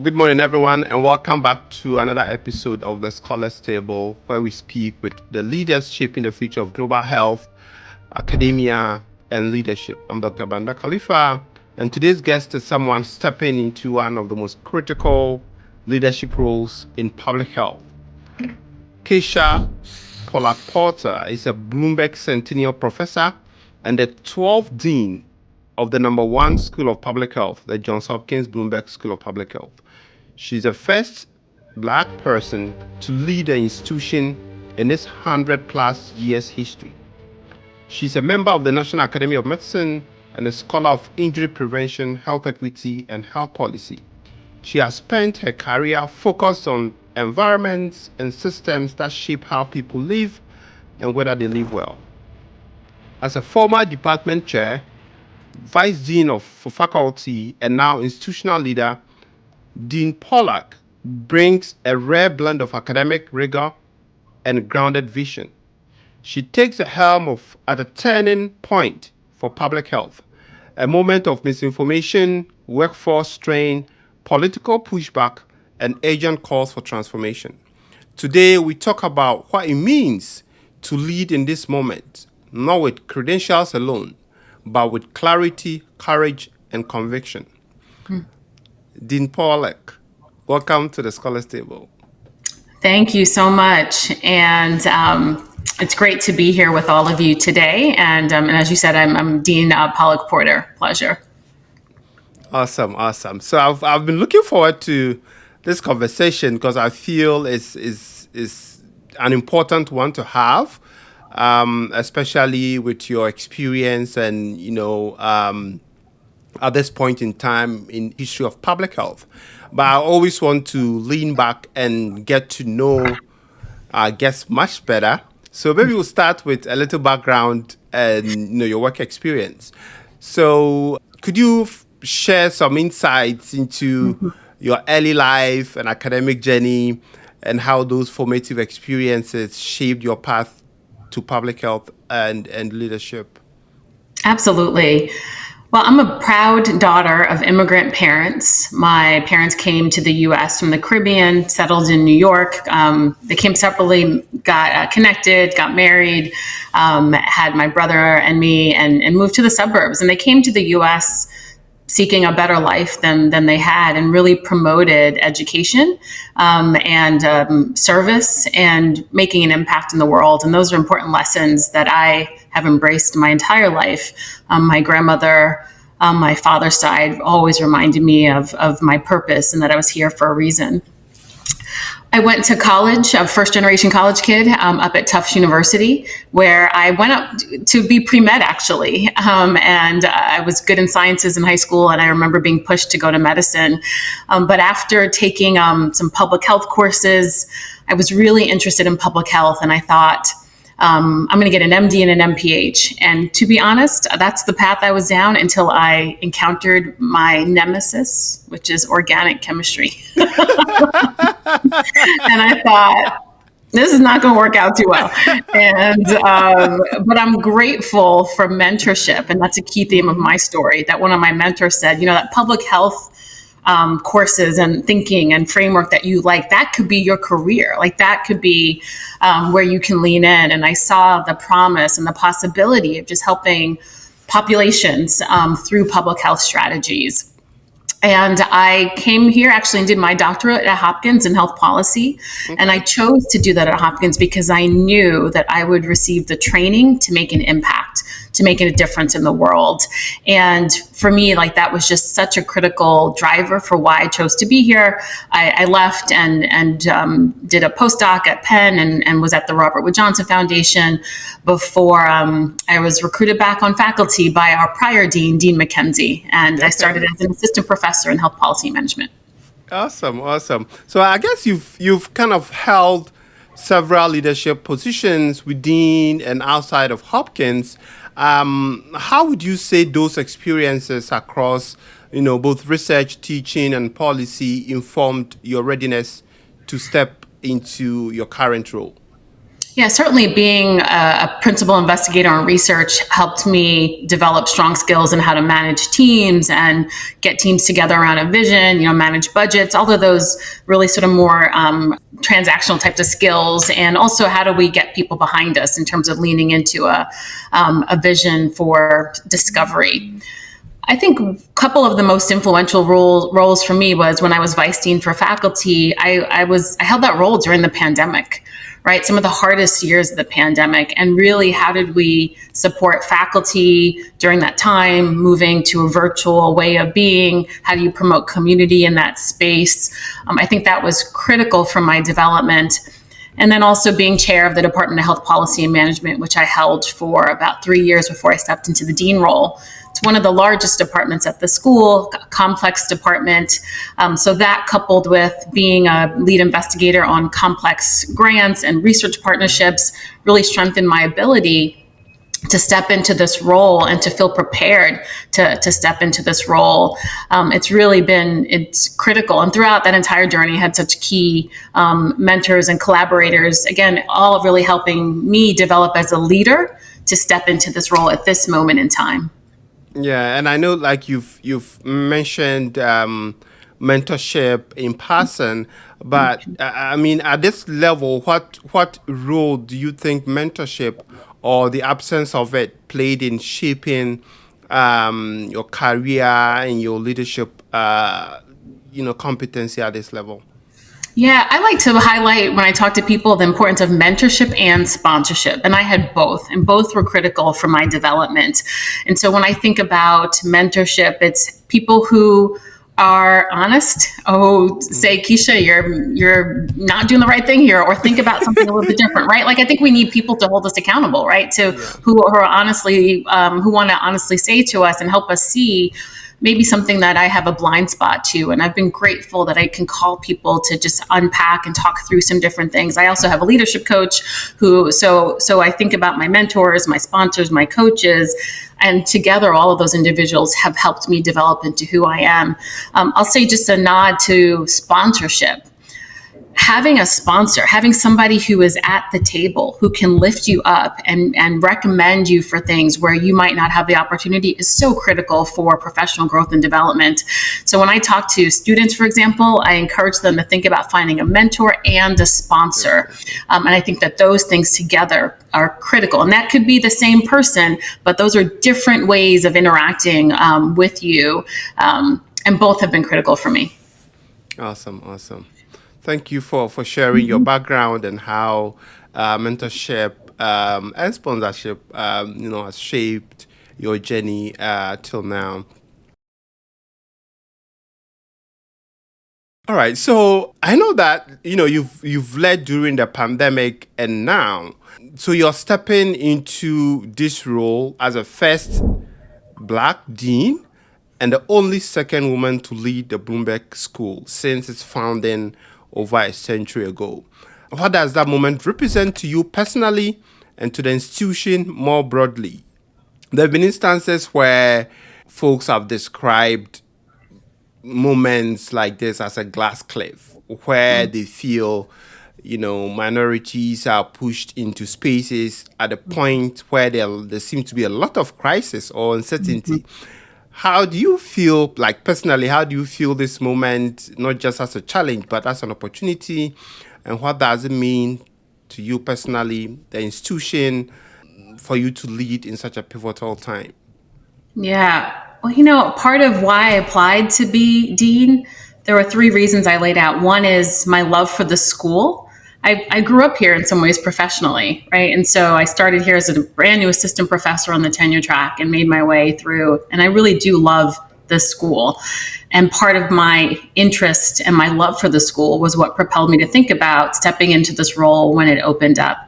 Good morning, everyone, and welcome back to another episode of the Scholars Table, where we speak with the leaders shaping the future of global health, academia, and leadership. I'm Dr. Banda Khalifa, and today's guest is someone stepping into one of the most critical leadership roles in public health. Keshia Pollack Porter is a Bloomberg Centennial Professor and the 12th Dean of the number one School of Public Health, the Johns Hopkins Bloomberg School of Public Health. She's the first Black person to lead the institution in its 100 plus years history. She's a member of the National Academy of Medicine and a scholar of injury prevention, health equity, and health policy. She has spent her career focused on environments and systems that shape how people live and whether they live well. As a former department chair, vice dean of faculty, and now institutional leader, Dean Pollack brings a rare blend of academic rigor and grounded vision. She takes the helm at a turning point for public health, a moment of misinformation, workforce strain, political pushback, and urgent calls for transformation. Today, we talk about what it means to lead in this moment, not with credentials alone, but with clarity, courage, and conviction. Dean Pollack, welcome to the Scholars Table. Thank you so much. And it's great to be here with all of you today. And as you said, I'm Dean Pollack Porter. Pleasure. Awesome. So I've been looking forward to this conversation because I feel is an important one to have, especially with your experience and at this point in time in history of public health. But I always want to lean back and get to know our guests much better. So maybe we'll start with a little background and your work experience. So could you share some insights into your early life and academic journey and how those formative experiences shaped your path to public health and leadership? Absolutely. Well, I'm a proud daughter of immigrant parents. My parents came to the U.S. from the Caribbean, settled in New York. They came separately, got connected, got married, had my brother and me, and moved to the suburbs. And they came to the U.S. seeking a better life than they had, and really promoted education and service and making an impact in the world. And those are important lessons that I have embraced my entire life. My grandmother on my father's side always reminded me of my purpose and that I was here for a reason. I went to college, a first generation college kid, up at Tufts University, where I went up to be pre-med actually. And I was good in sciences in high school, and I remember being pushed to go to medicine. But after taking some public health courses, I was really interested in public health, and I thought, I'm going to get an MD and an MPH. And to be honest, that's the path I was down until I encountered my nemesis, which is organic chemistry. And I thought, this is not going to work out too well. And but I'm grateful for mentorship, and that's a key theme of my story. That one of my mentors said, that public health courses and thinking and framework that you like, that could be your career. Like that could be where you can lean in. And I saw the promise and the possibility of just helping populations through public health strategies. And I came here actually and did my doctorate at Hopkins in health policy. Okay. And I chose to do that at Hopkins because I knew that I would receive the training to make an impact, to make a difference in the world. And for me, that was just such a critical driver for why I chose to be here. I left and did a postdoc at Penn and was at the Robert Wood Johnson Foundation before I was recruited back on faculty by our prior dean, Dean McKenzie. And I started as an assistant professor in health policy management. Awesome. So I guess you've kind of held several leadership positions within and outside of Hopkins. How would you say those experiences across, both research, teaching, and policy informed your readiness to step into your current role? Yeah, certainly being a principal investigator on research helped me develop strong skills in how to manage teams and get teams together around a vision, manage budgets, all of those really sort of more transactional types of skills. And also, how do we get people behind us in terms of leaning into a vision for discovery? I think a couple of the most influential roles for me was when I was vice dean for faculty. I held that role during the pandemic, right? Some of the hardest years of the pandemic, and really, how did we support faculty during that time, moving to a virtual way of being? How do you promote community in that space? I think that was critical for my development. And then also being chair of the Department of Health Policy and Management, which I held for about 3 years before I stepped into the dean role. It's one of the largest departments at the school, a complex department. So that, coupled with being a lead investigator on complex grants and research partnerships, really strengthened my ability to step into this role and to feel prepared to step into this role. It's critical. And throughout that entire journey, I had such key mentors and collaborators, again, all really helping me develop as a leader to step into this role at this moment in time. Yeah, and I know, like you've mentioned mentorship in person, but I mean, at this level, what role do you think mentorship or the absence of it played in shaping your career and your leadership, competency at this level? Yeah, I like to highlight when I talk to people the importance of mentorship and sponsorship. And I had both, and both were critical for my development. And so when I think about mentorship, it's people who are honest. Oh, say, Keshia, you're not doing the right thing here, or think about something a little bit different, right? Like, I think we need people to hold us accountable, right? To who are honestly, who want to honestly say to us and help us see maybe something that I have a blind spot to. And I've been grateful that I can call people to just unpack and talk through some different things. I also have a leadership coach so I think about my mentors, my sponsors, my coaches, and together all of those individuals have helped me develop into who I am. I'll say just a nod to sponsorship. Having a sponsor, having somebody who is at the table, who can lift you up and recommend you for things where you might not have the opportunity, is so critical for professional growth and development. So when I talk to students, for example, I encourage them to think about finding a mentor and a sponsor. And I think that those things together are critical. And that could be the same person, but those are different ways of interacting with you. And both have been critical for me. Awesome. Thank you for sharing your background and how mentorship and sponsorship, has shaped your journey till now. All right, so I know that you've led during the pandemic and now, so you're stepping into this role as a first Black dean and the only second woman to lead the Bloomberg School since its founding over a century ago. What does that moment represent to you personally and to the institution more broadly? There have been instances where folks have described moments like this as a glass cliff, where they feel, minorities are pushed into spaces at a point where there seems to be a lot of crisis or uncertainty. How do you feel, like personally, how do you feel this moment, not just as a challenge, but as an opportunity? And what does it mean to you personally, the institution, for you to lead in such a pivotal time? Yeah. Well, part of why I applied to be dean, there were 3 reasons I laid out. One is my love for the school. I grew up here in some ways professionally, right? And so I started here as a brand new assistant professor on the tenure track and made my way through. And I really do love the school. And part of my interest and my love for the school was what propelled me to think about stepping into this role when it opened up.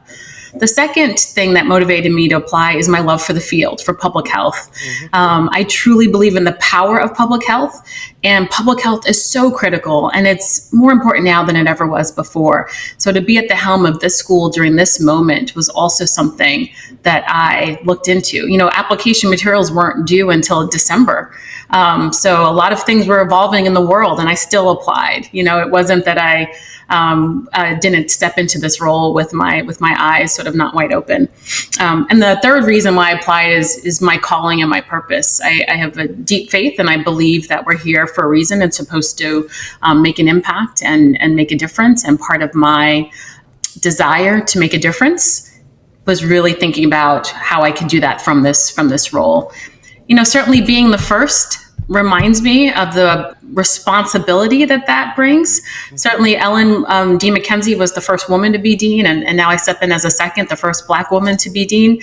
The second thing that motivated me to apply is my love for the field, for public health. I truly believe in the power of public health, and public health is so critical, and it's more important now than it ever was before. So to be at the helm of this school during this moment was also something that I looked into. Application materials weren't due until December. So a lot of things were evolving in the world, and I still applied. It wasn't that I didn't step into this role with my eyes sort of not wide open. And the third reason why I applied is my calling and my purpose. I have a deep faith, and I believe that we're here for a reason. It's supposed to make an impact and make a difference. And part of my desire to make a difference was really thinking about how I could do that from this role. Certainly being the first reminds me of the responsibility that brings. Certainly Ellen D. McKenzie was the first woman to be dean, and now I step in as a second, the first Black woman to be dean.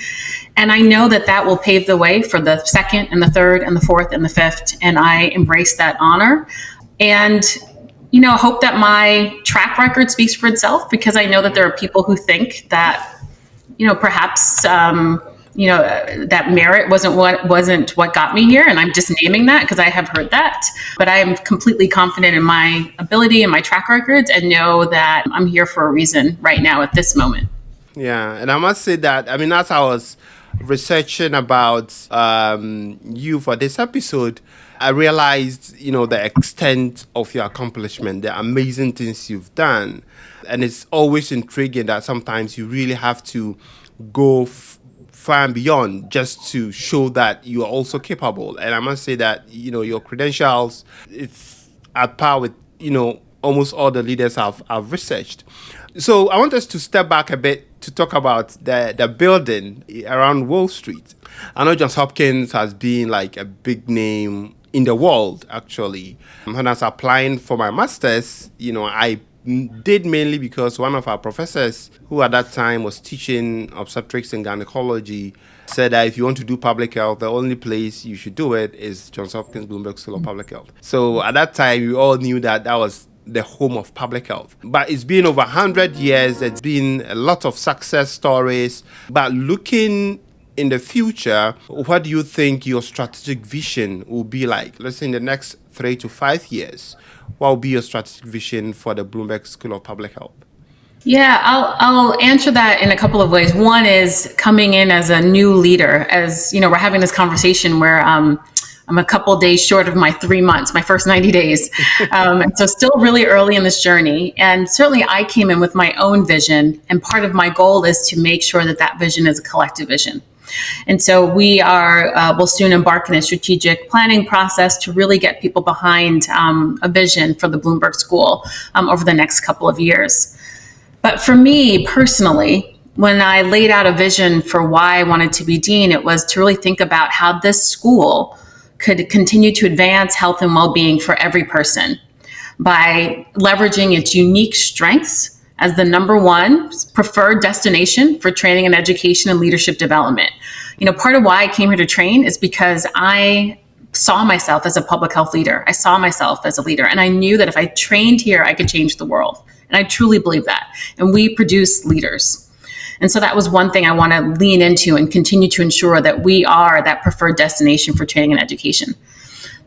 And I know that will pave the way for the second and the third and the fourth and the fifth, and I embrace that honor. And hope that my track record speaks for itself, because I know that there are people who think that, perhaps, that merit wasn't what got me here. And I'm just naming that because I have heard that. But I am completely confident in my ability and my track records, and know that I'm here for a reason right now at this moment. Yeah, and I must say that, as I was researching about you for this episode, I realized, the extent of your accomplishment, the amazing things you've done. And it's always intriguing that sometimes you really have to go far and beyond just to show that you are also capable. And I must say that, your credentials, it's at par with, almost all the leaders I've researched. So I want us to step back a bit to talk about the building around Wall Street. I know Johns Hopkins has been like a big name in the world, actually. When I was applying for my master's, I did mainly because one of our professors, who at that time was teaching obstetrics and gynecology, said that if you want to do public health, the only place you should do it is Johns Hopkins Bloomberg School of Public Health. So at that time, we all knew that was the home of public health. But it's been over 100 years. It's been a lot of success stories. But looking in the future, what do you think your strategic vision will be like? Let's say in the next 3 to 5 years, what will be your strategic vision for the Bloomberg School of Public Health? Yeah, I'll answer that in a couple of ways. One is coming in as a new leader. As we're having this conversation where I'm a couple of days short of my 3 months, my first 90 days. So still really early in this journey. And certainly I came in with my own vision. And part of my goal is to make sure that vision is a collective vision. And so we'll soon embark on a strategic planning process to really get people behind a vision for the Bloomberg School over the next couple of years. But for me personally, when I laid out a vision for why I wanted to be dean, it was to really think about how this school could continue to advance health and well-being for every person by leveraging its unique strengths as the number one preferred destination for training and education and leadership development. Part of why I came here to train is because I saw myself as a public health leader. I saw myself as a leader, and I knew that if I trained here, I could change the world. And I truly believe that. And we produce leaders. And so that was one thing I want to lean into and continue to ensure that we are that preferred destination for training and education.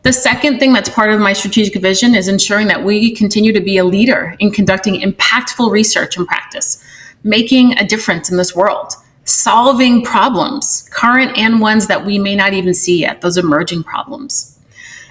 The second thing that's part of my strategic vision is ensuring that we continue to be a leader in conducting impactful research and practice, making a difference in this world, solving problems, current and ones that we may not even see yet, those emerging problems.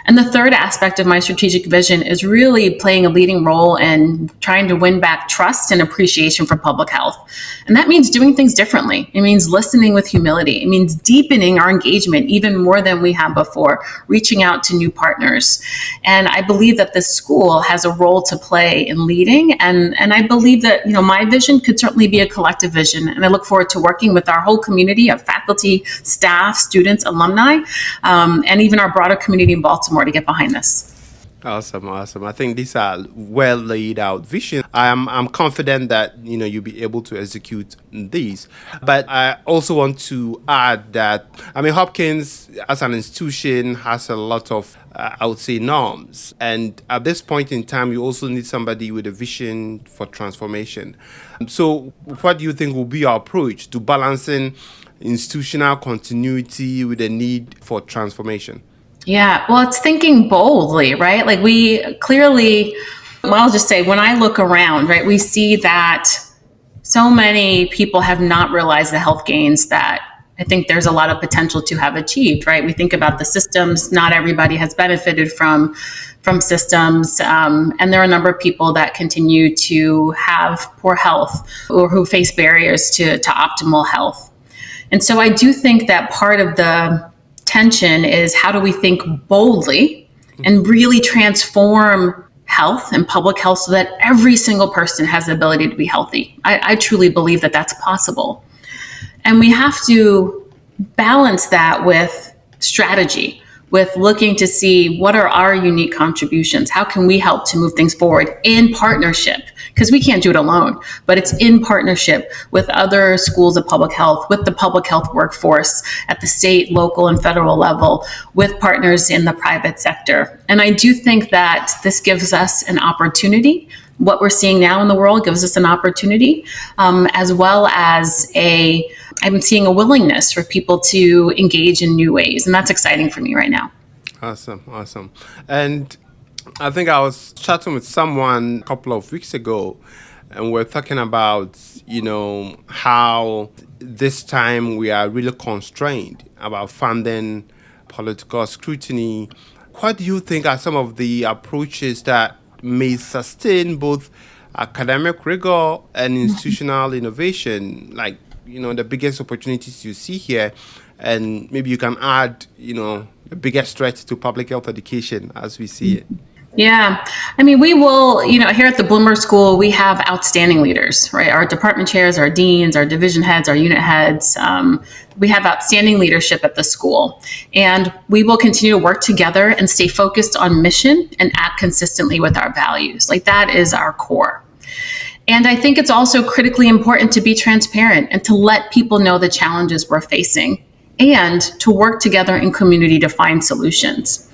And the third aspect of my strategic vision is really playing a leading role in trying to win back trust and appreciation for public health. And that means doing things differently. It means listening with humility. It means deepening our engagement even more than we have before, reaching out to new partners. And I believe that this school has a role to play in leading. And I believe that, my vision could certainly be a collective vision. And I look forward to working with our whole community of faculty, staff, students, alumni, and even our broader community in Baltimore to get behind this. Awesome. I think these are well laid out visions. I'm confident that you'll be able to execute these. But I also want to add that Hopkins as an institution has a lot of I would say norms, and at this point in time, you also need somebody with a vision for transformation. So, what do you think will be your approach to balancing institutional continuity with the need for transformation? Yeah, well, it's thinking boldly, right? Like we clearly, I'll just say, when I look around, right, we see that so many people have not realized the health gains that I think there's a lot of potential to have achieved, right? We think about the systems, not everybody has benefited from from systems. And there are a number of people that continue to have poor health or who face barriers to optimal health. And so I do think that part of the tension is how do we think boldly and really transform health and public health so that every single person has the ability to be healthy. I truly believe that that's possible. And we have to balance that with strategy, with looking to see what are our unique contributions? How can we help to move things forward in partnership? Because we can't do it alone, but it's in partnership with other schools of public health, with the public health workforce at the state, local, and federal level, with partners in the private sector. And I do think that this gives us an opportunity. What we're seeing now in the world gives us an opportunity, as well as I'm seeing a willingness for people to engage in new ways. And that's exciting for me right now. Awesome. And I think I was chatting with someone a couple of weeks ago, and we're talking about, how this time we are really constrained about funding, political scrutiny. What do you think are some of the approaches that may sustain both academic rigor and institutional innovation, like, the biggest opportunities you see here, and maybe you can add, the biggest threat to public health education as we see it? Yeah. I mean, we will, here at the Bloomberg School, we have outstanding leaders, right? Our department chairs, our deans, our division heads, our unit heads. We have outstanding leadership at the school. And we will continue to work together and stay focused on mission and act consistently with our values. Like, that is our core. And I think it's also critically important to be transparent and to let people know the challenges we're facing and to work together in community to find solutions.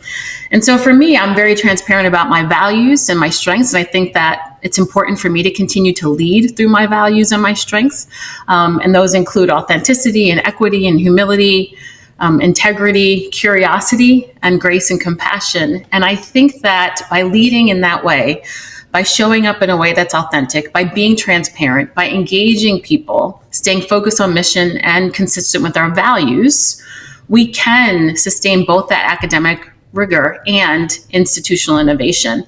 And so for me, I'm very transparent about my values and my strengths. And I think that it's important for me to continue to lead through my values and my strengths. And those include authenticity and equity and humility, integrity, curiosity, and grace and compassion. And I think that by leading in that way, by showing up in a way that's authentic, by being transparent, by engaging people, staying focused on mission and consistent with our values, we can sustain both that academic rigor and institutional innovation.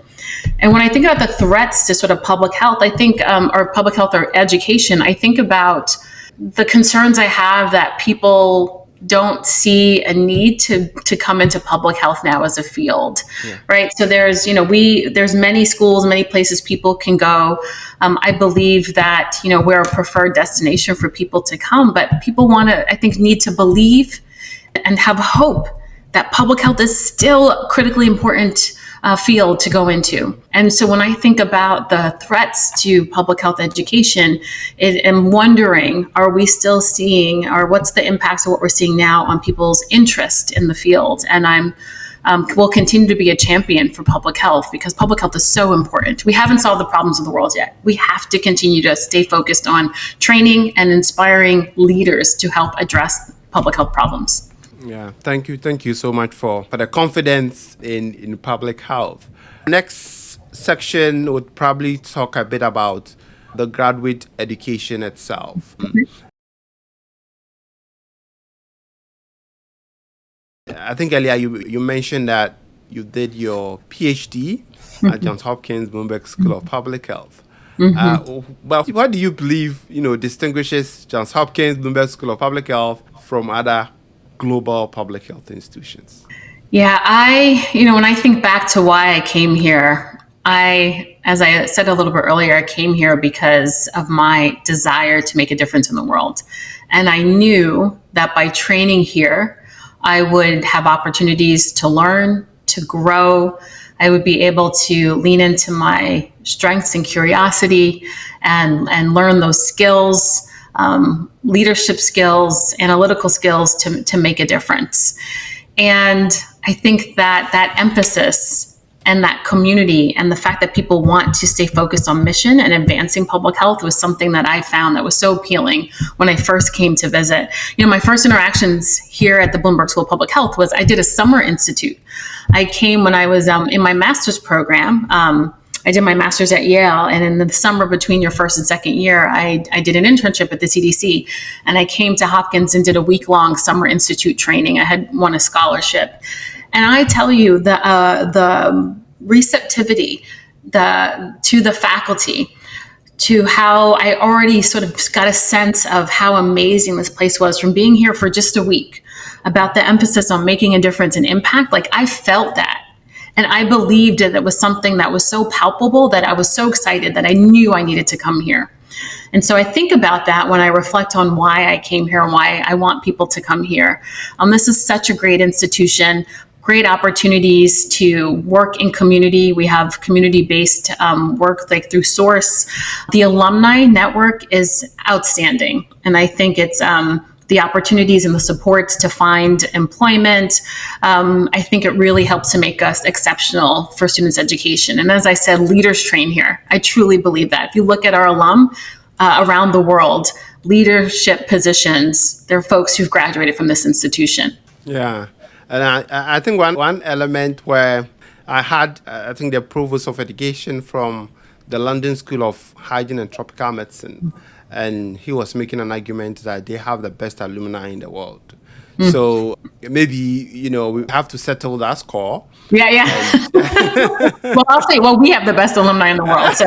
And when I think about the threats to sort of public health, I think, or public health or education, I think about the concerns I have that people don't see a need to come into public health now as a field, right? So there's many schools, many places people can go. I believe that, we're a preferred destination for people to come, but people need to believe and have hope that public health is still a critically important field to go into. And so when I think about the threats to public health education, I'm wondering, are we still seeing, or what's the impacts of what we're seeing now on people's interest in the field? And will continue to be a champion for public health because public health is so important. We haven't solved the problems of the world yet. We have to continue to stay focused on training and inspiring leaders to help address public health problems. Yeah, thank you so much for the confidence in public health. Next section would probably talk a bit about the graduate education itself. I think earlier you mentioned that you did your PhD at Johns Hopkins Bloomberg School of Public Health. But what do you believe distinguishes Johns Hopkins Bloomberg School of Public Health from other global public health institutions? Yeah, when I think back to why I came here, as I said a little bit earlier, I came here because of my desire to make a difference in the world. And I knew that by training here, I would have opportunities to learn, to grow. I would be able to lean into my strengths and curiosity and learn those skills, leadership skills, analytical skills to make a difference. And I think that emphasis and that community and the fact that people want to stay focused on mission and advancing public health was something that I found that was so appealing when I first came to visit. My first interactions here at the Bloomberg School of Public Health was I did a summer institute. I came when I was in my master's program. I did my master's at Yale, and in the summer between your first and second year, I did an internship at the CDC, and I came to Hopkins and did a week-long summer institute training. I had won a scholarship. And I tell you, the receptivity to the faculty, to how I already sort of got a sense of how amazing this place was from being here for just a week, about the emphasis on making a difference and impact. Like, I felt that. And I believed that it was something that was so palpable that I was so excited that I knew I needed to come here. And so I think about that when I reflect on why I came here and why I want people to come here. This is such a great institution, great opportunities to work in community. We have community-based work like through Source. The alumni network is outstanding. And I think it's the opportunities and the supports to find employment. I think it really helps to make us exceptional for students' education. And as I said, leaders train here. I truly believe that. If you look at our alum around the world, leadership positions, they're folks who've graduated from this institution. Yeah. And I think one element where I had, I think, the provost of education from the London School of Hygiene and Tropical Medicine, and he was making an argument that they have the best alumni in the world. So maybe, we have to settle that score. Yeah. Well, I'll say, we have the best alumni in the world. So,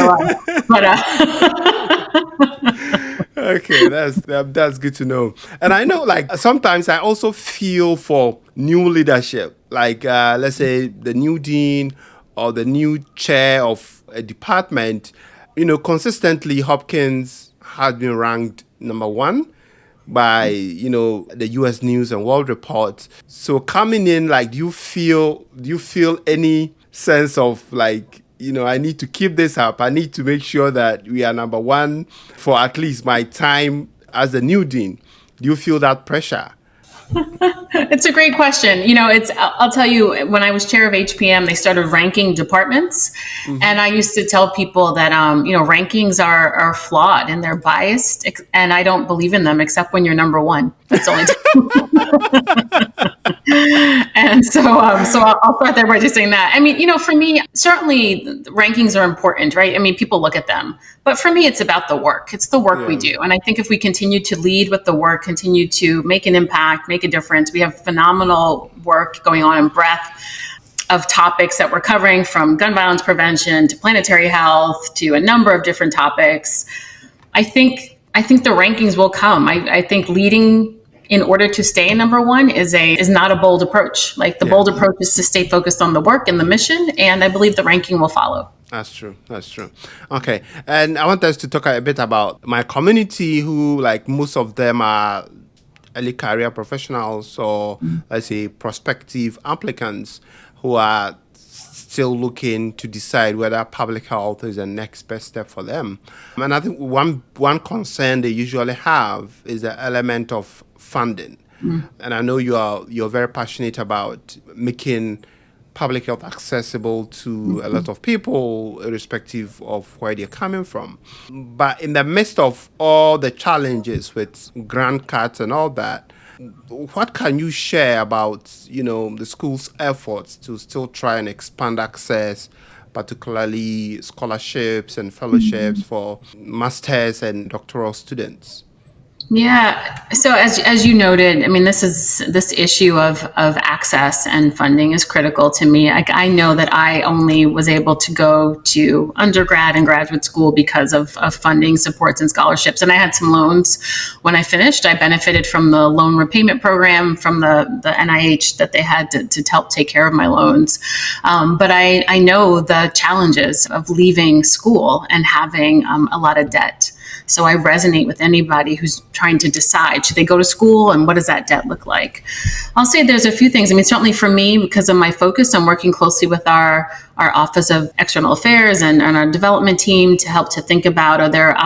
Okay, that's good to know. And I know, like, sometimes I also feel for new leadership, like let's say the new dean or the new chair of a department. Consistently, Hopkins has been ranked number 1 by the U.S. News and World Report. So coming in, like, do you feel any sense of, like, I need to keep this up. I need to make sure that we are number 1 for at least my time as the new dean. Do you feel that pressure? It's a great question. I'll tell you, when I was chair of HPM, they started ranking departments. Mm-hmm. And I used to tell people that, rankings are flawed and they're biased. And I don't believe in them except when you're number 1. That's the only time. And so I'll start there by just saying that. I mean, for me, certainly rankings are important, right? I mean, people look at them. But for me, it's about the work. It's the work we do. And I think if we continue to lead with the work, continue to make an impact, make a difference, we have phenomenal work going on in breadth of topics that we're covering, from gun violence prevention to planetary health to a number of different topics. I think the rankings will come. I think leading in order to stay number 1 is not a bold approach. Like, the bold approach is to stay focused on the work and the mission. And I believe the ranking will follow. That's true. Okay. And I want us to talk a bit about my community, who, like, most of them are early career professionals or, let's say, prospective applicants who are still looking to decide whether public health is the next best step for them. And I think one concern they usually have is the element of funding. And I know you're very passionate about making public health accessible to a lot of people, irrespective of where they're coming from. But in the midst of all the challenges with grant cuts and all that, what can you share about, the school's efforts to still try and expand access, particularly scholarships and fellowships for masters and doctoral students? Yeah. So as you noted, I mean, this issue of access and funding is critical to me. I know that I only was able to go to undergrad and graduate school because of funding, supports, and scholarships. And I had some loans when I finished. I benefited from the loan repayment program from the NIH that they had to help take care of my loans. But I know the challenges of leaving school and having a lot of debt. So I resonate with anybody who's trying to decide, should they go to school and what does that debt look like? I'll say there's a few things. I mean, certainly for me, because of my focus, I'm working closely with our Office of External Affairs and our development team to help to think about, are there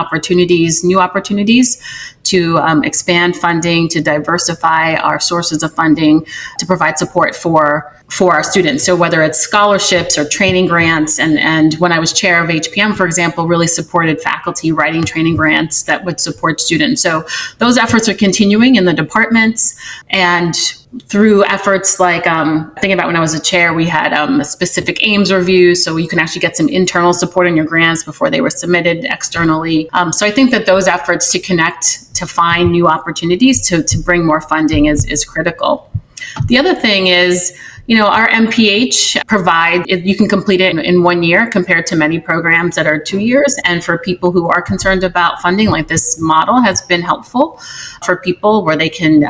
new opportunities to expand funding, to diversify our sources of funding, to provide support for our students. So whether it's scholarships or training grants, and when I was chair of HPM, for example, really supported faculty writing training grants that would support students. So those efforts are continuing in the departments, and through efforts like thinking about when I was a chair, we had a specific aims review, so you can actually get some internal support on your grants before they were submitted externally. So I think that those efforts to connect, to find new opportunities, to bring more funding is critical. The other thing is, Our MPH provide, you can complete it in 1 year compared to many programs that are 2 years. And for people who are concerned about funding, like this model has been helpful for people where they can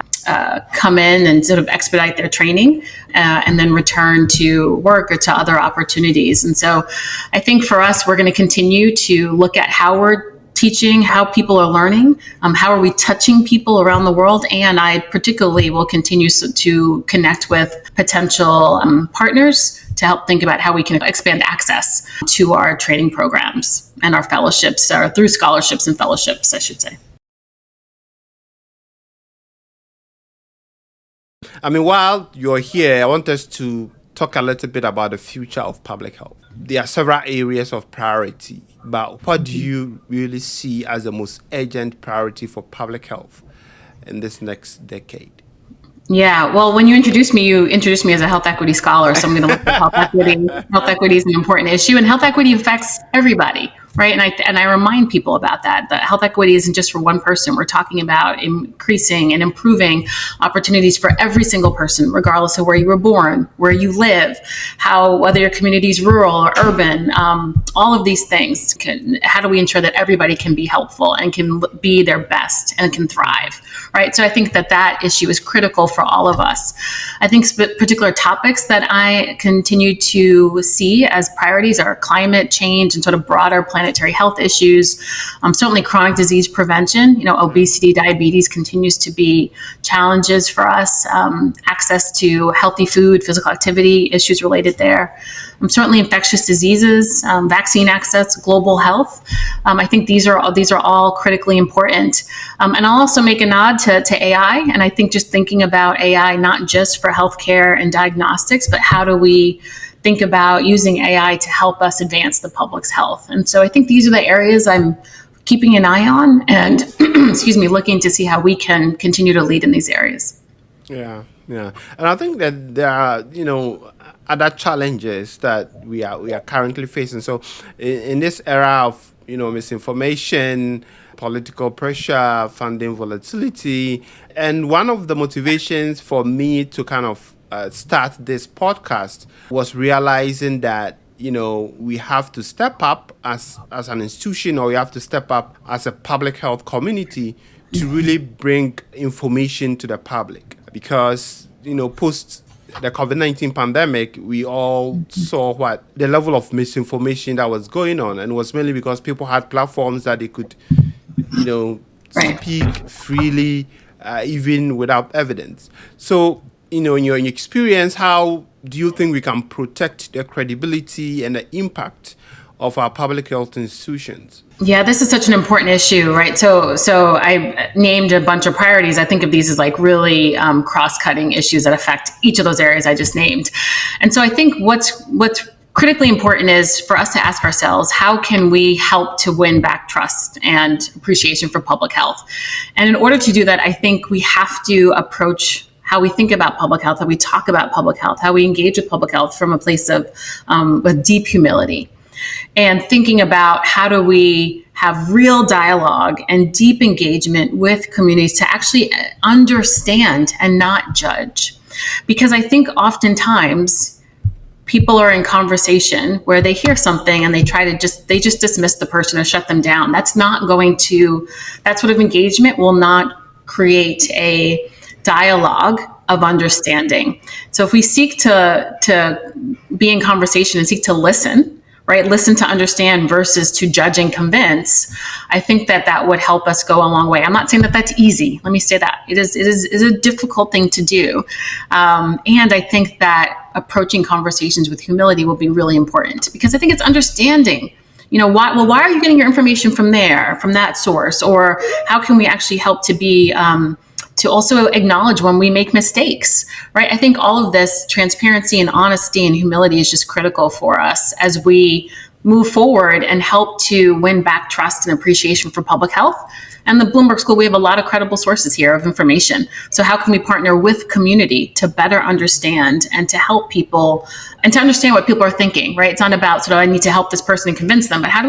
come in and sort of expedite their training and then return to work or to other opportunities. And so I think for us, we're going to continue to look at how we're teaching, how people are learning, how are we touching people around the world. And I particularly will continue to connect with potential partners to help think about how we can expand access to our training programs and our fellowships, or through scholarships and fellowships, I should say. I mean, while you're here, I want us to talk a little bit about the future of public health. There are several areas of priority, but what do you really see as the most urgent priority for public health in this next decade? Yeah, well, when you introduced me as a health equity scholar, so I'm going to look at health equity. Health equity is an important issue, and health equity affects everybody, right? And I remind people about that. That health equity isn't just for one person. We're talking about increasing and improving opportunities for every single person, regardless of where you were born, where you live, whether your community is rural or urban. All of these things. How do we ensure that everybody can be helpful and can be their best and can thrive, right? So I think that issue is critical for all of us. I think particular topics that I continue to see as priorities are climate change and sort of broader planetary health issues. Certainly chronic disease prevention, obesity, diabetes continues to be challenges for us. Access to healthy food, physical activity, issues related there. Certainly infectious diseases, vaccine access, global health. I think these are all critically important. And I'll also make a nod to AI. And I think just thinking about AI, not just for healthcare and diagnostics, but how do we think about using AI to help us advance the public's health? And so I think these are the areas I'm keeping an eye on and, looking to see how we can continue to lead in these areas. Yeah. And I think that there are, other challenges that we are currently facing. So in this era of, misinformation, political pressure, funding volatility, and one of the motivations for me to kind of start this podcast was realizing that we have to step up as an institution, or we have to step up as a public health community to really bring information to the public, because post the COVID-19 pandemic, we all saw what the level of misinformation that was going on, and it was mainly because people had platforms that they could speak freely, even without evidence. So in your experience, how do you think we can protect the credibility and the impact of our public health institutions? Yeah, this is such an important issue, right? So I named a bunch of priorities. I think of these as like really cross-cutting issues that affect each of those areas I just named. And so I think what's critically important is for us to ask ourselves, how can we help to win back trust and appreciation for public health? And in order to do that, I think we have to approach how we think about public health, how we talk about public health, how we engage with public health from a place of with deep humility. And thinking about how do we have real dialogue and deep engagement with communities to actually understand and not judge. Because I think oftentimes people are in conversation where they hear something and they just dismiss the person or shut them down. That sort of engagement will not create a dialogue of understanding. So if we seek to be in conversation and seek to listen, right? Listen to understand versus to judge and convince. I think that would help us go a long way. I'm not saying that that's easy. Let me say that it is a difficult thing to do. And I think that approaching conversations with humility will be really important, because I think it's understanding, why are you getting your information from that source? Or how can we actually help to be, to also acknowledge when we make mistakes, right? I think all of this transparency and honesty and humility is just critical for us as we move forward and help to win back trust and appreciation for public health. And the Bloomberg School, we have a lot of credible sources here of information. So how can we partner with community to better understand and to help people and to understand what people are thinking, right? It's not about I need to help this person and convince them, but how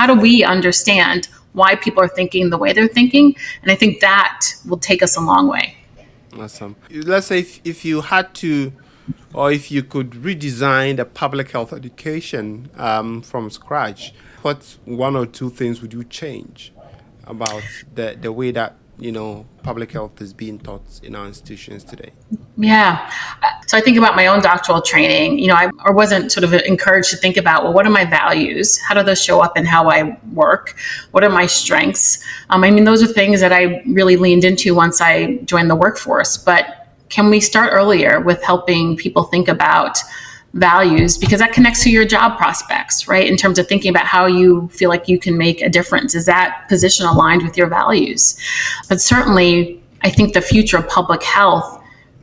do we understand why people are thinking the way they're thinking? And I think that will take us a long way. Awesome. Let's say if you had to or if you could redesign the public health education from scratch, what one or two things would you change about the way that public health is being taught in our institutions today? Yeah. So I think about my own doctoral training. I wasn't sort of encouraged to think about, well, what are my values? How do those show up in how I work? What are my strengths? Those are things that I really leaned into once I joined the workforce. But can we start earlier with helping people think about values, because that connects to your job prospects, right? In terms of thinking about how you feel like you can make a difference. Is that position aligned with your values? But certainly, I think the future of public health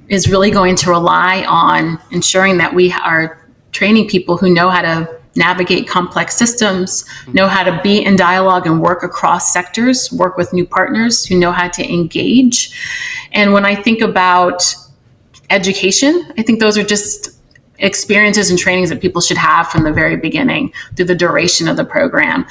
is really going to rely on ensuring that we are training people who know how to navigate complex systems, know how to be in dialogue and work across sectors, work with new partners, who know how to engage. And when I think about education, I think those are just experiences and trainings that people should have from the very beginning through the duration of the program.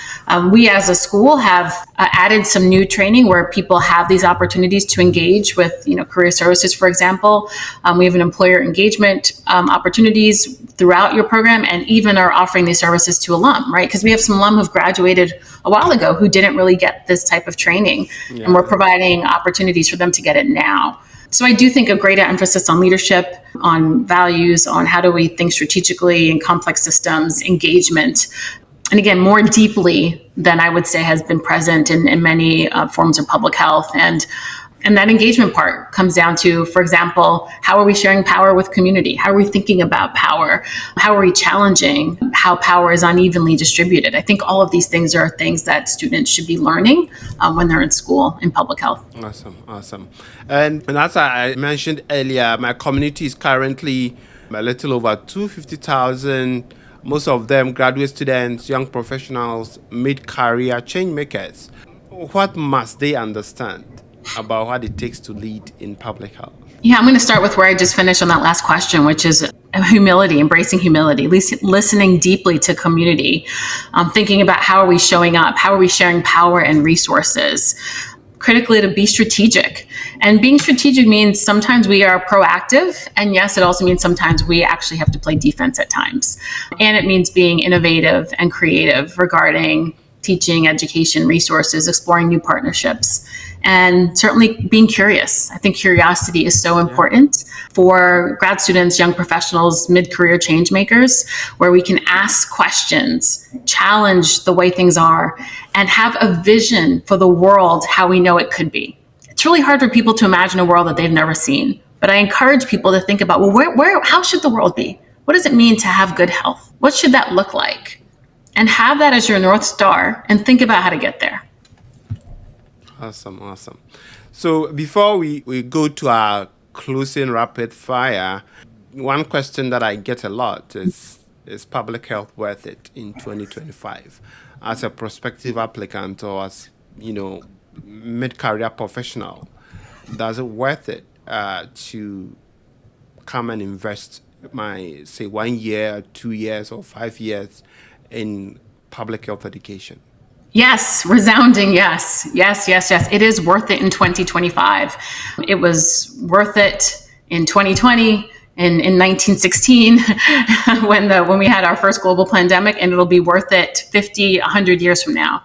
We as a school have added some new training where people have these opportunities to engage with, career services, for example. We have an employer engagement opportunities throughout your program, and even are offering these services to alum, right? Because we have some alum who've graduated a while ago who didn't really get this type of training, and we're providing opportunities for them to get it now. So I do think a greater emphasis on leadership, on values, on how do we think strategically in complex systems, engagement, and again, more deeply than I would say has been present in many forms of public health. And that engagement part comes down to, for example, how are we sharing power with community? How are we thinking about power? How are we challenging how power is unevenly distributed? I think all of these things are things that students should be learning when they're in school in public health. Awesome. And as I mentioned earlier, my community is currently a little over 250,000. Most of them graduate students, young professionals, mid-career change makers. What must they understand about what it takes to lead in public health? Yeah, I'm going to start with where I just finished on that last question, which is humility, embracing humility, listening deeply to community, thinking about how are we showing up, how are we sharing power and resources. Critically, to be strategic. And being strategic means sometimes we are proactive. And yes, it also means sometimes we actually have to play defense at times. And it means being innovative and creative regarding teaching, education, resources, exploring new partnerships, and certainly being curious. I think curiosity is so important for grad students, young professionals, mid-career change makers, where we can ask questions, challenge the way things are, and have a vision for the world how we know it could be. It's really hard for people to imagine a world that they've never seen. But I encourage people to think about, well, how should the world be? What does it mean to have good health? What should that look like? And have that as your North Star and think about how to get there. Awesome. So before we go to our closing rapid fire, one question that I get a lot is public health worth it in 2025? As a prospective applicant or as, mid-career professional, does it worth it to come and invest my, say, 1 year, 2 years, or 5 years in public health education? Yes, resounding yes. Yes. It is worth it in 2025. It was worth it in 2020, in 1916, when we had our first global pandemic, and it'll be worth it 50, 100 years from now,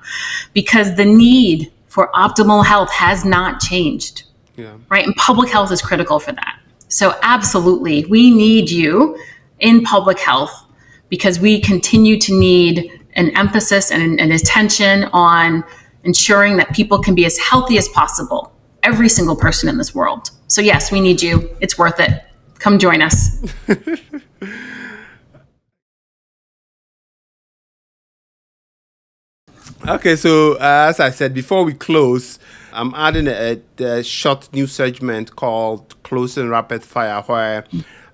because the need for optimal health has not changed. Yeah. Right? And public health is critical for that. So absolutely, we need you in public health, because we continue to need an emphasis and an attention on ensuring that people can be as healthy as possible, every single person in this world. So yes, we need you. It's worth it. Come join us. Okay, so as I said, before we close, I'm adding a short new segment called Closing Rapid Fire, where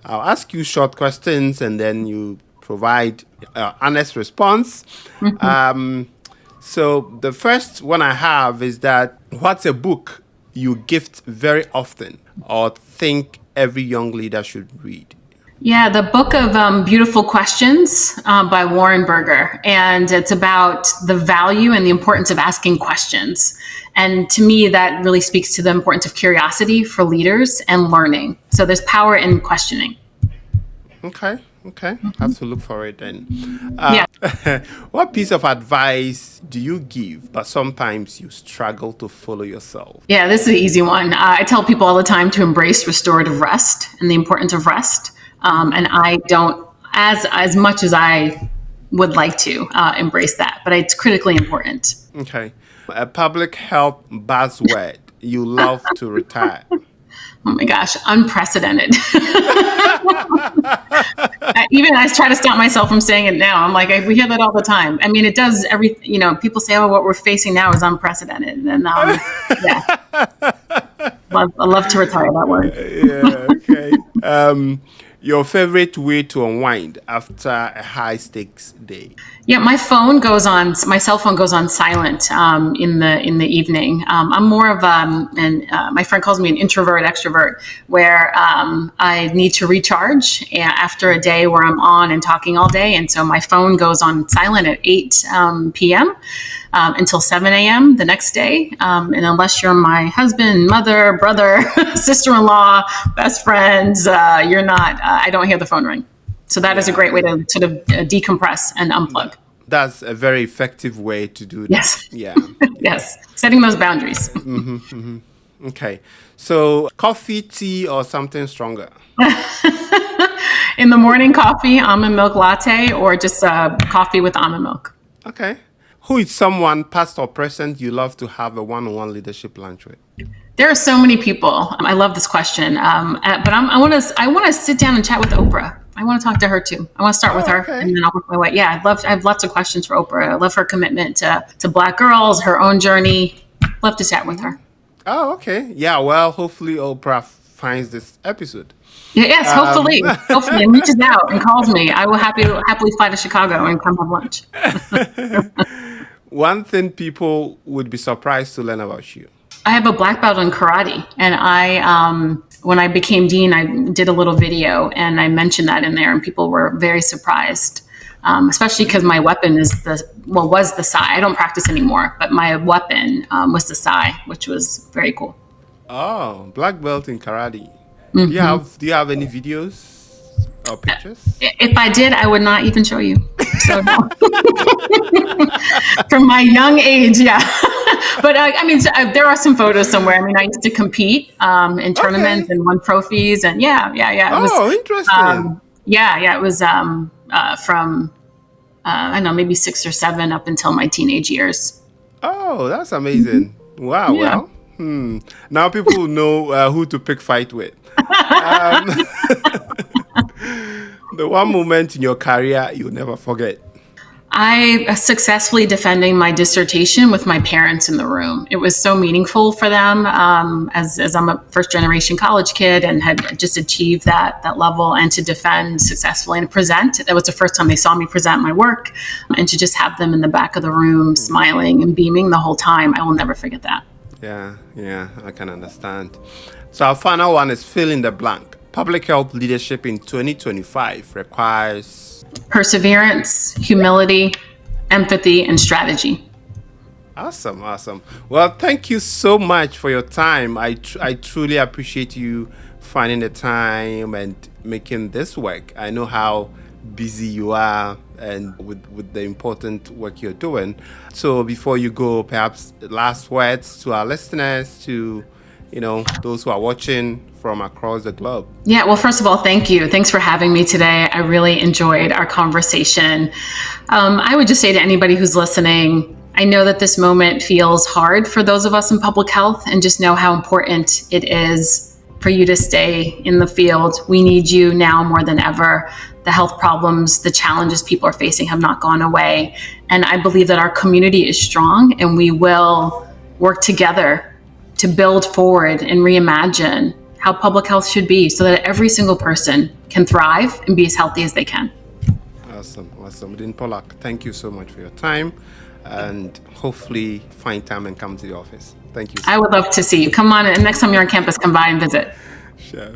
I'll ask you short questions and then you provide honest response. Mm-hmm. So the first one I have is that, what's a book you gift very often or think every young leader should read? Yeah, the book of Beautiful Questions by Warren Berger. And it's about the value and the importance of asking questions. And to me, that really speaks to the importance of curiosity for leaders and learning. So there's power in questioning. Okay. Okay. Have to look for it then. Yeah. What piece of advice do you give, but sometimes you struggle to follow yourself? Yeah, this is an easy one. I tell people all the time to embrace restorative rest and the importance of rest. And I don't, as much as I would like to embrace that, but it's critically important. Okay. A public health buzzword you love to retire. Oh my gosh, unprecedented. Even I try to stop myself from saying it now. I'm like, we hear that all the time. I mean, it does people say, oh, what we're facing now is unprecedented. And yeah, I love to retire that word. Yeah, okay. Your favorite way to unwind after a high stakes day? Yeah, my cell phone goes on silent in the evening. I'm more of and my friend calls me an introvert extrovert, where I need to recharge after a day where I'm on and talking all day, and so my phone goes on silent at 8 p.m. Until 7 a.m. the next day. And unless you're my husband, mother, brother, sister-in-law, best friends, you're not. I don't hear the phone ring. So that is a great way to sort of decompress and unplug. That's a very effective way to do that. Yes. Yeah. Yes. Setting those boundaries. Okay. So coffee, tea, or something stronger? In the morning, coffee, almond milk latte, or just coffee with almond milk. Okay. Who is someone, past or present, you love to have a one-on-one leadership lunch with? There are so many people. I love this question, but I want to sit down and chat with Oprah. I want to talk to her too. I want to start with her, and then I'll work my way. Yeah, I have lots of questions for Oprah. I love her commitment to Black girls, her own journey. Love to chat with her. Oh, okay. Yeah. Well, hopefully Oprah finds this episode. Yes, hopefully, and reaches out and calls me. I will happily fly to Chicago and come have lunch. One thing people would be surprised to learn about you. I have a black belt in karate, and when I became dean, I did a little video, and I mentioned that in there, and people were very surprised, especially because my weapon was the sai. I don't practice anymore, but my weapon was the sai, which was very cool. Oh, black belt in karate. Mm-hmm. Do you have any videos or pictures? If I did, I would not even show you. So no. From my young age, yeah. But there are some photos somewhere. I mean, I used to compete in tournaments and won trophies, and yeah. It was, interesting. It was from I don't know, maybe 6 or 7 up until my teenage years. Oh, that's amazing! Mm-hmm. Wow. Yeah. Well, now people will know who to pick fight with. The one moment in your career you'll never forget. I successfully defending my dissertation with my parents in the room. It was so meaningful for them, as I'm a first generation college kid and had just achieved that level, and to defend successfully and present. That was the first time they saw me present my work, and to just have them in the back of the room smiling and beaming the whole time. I will never forget that. Yeah, I can understand. So our final one is fill in the blank. Public health leadership in 2025 requires perseverance, humility, empathy, and strategy. Awesome. Well, thank you so much for your time. I truly appreciate you finding the time and making this work. I know how busy you are and with the important work you're doing. So before you go, perhaps last words to our listeners, to those who are watching from across the globe. Yeah, well, first of all, thank you. Thanks for having me today. I really enjoyed our conversation. I would just say to anybody who's listening, I know that this moment feels hard for those of us in public health, and just know how important it is for you to stay in the field. We need you now more than ever. The health problems, the challenges people are facing have not gone away. And I believe that our community is strong, and we will work together to build forward and reimagine how public health should be, so that every single person can thrive and be as healthy as they can. Awesome. Dean Pollack, thank you so much for your time, and hopefully find time and come to the office. Thank you. I would love to see you. Come on, and next time you're on campus, come by and visit. Sure.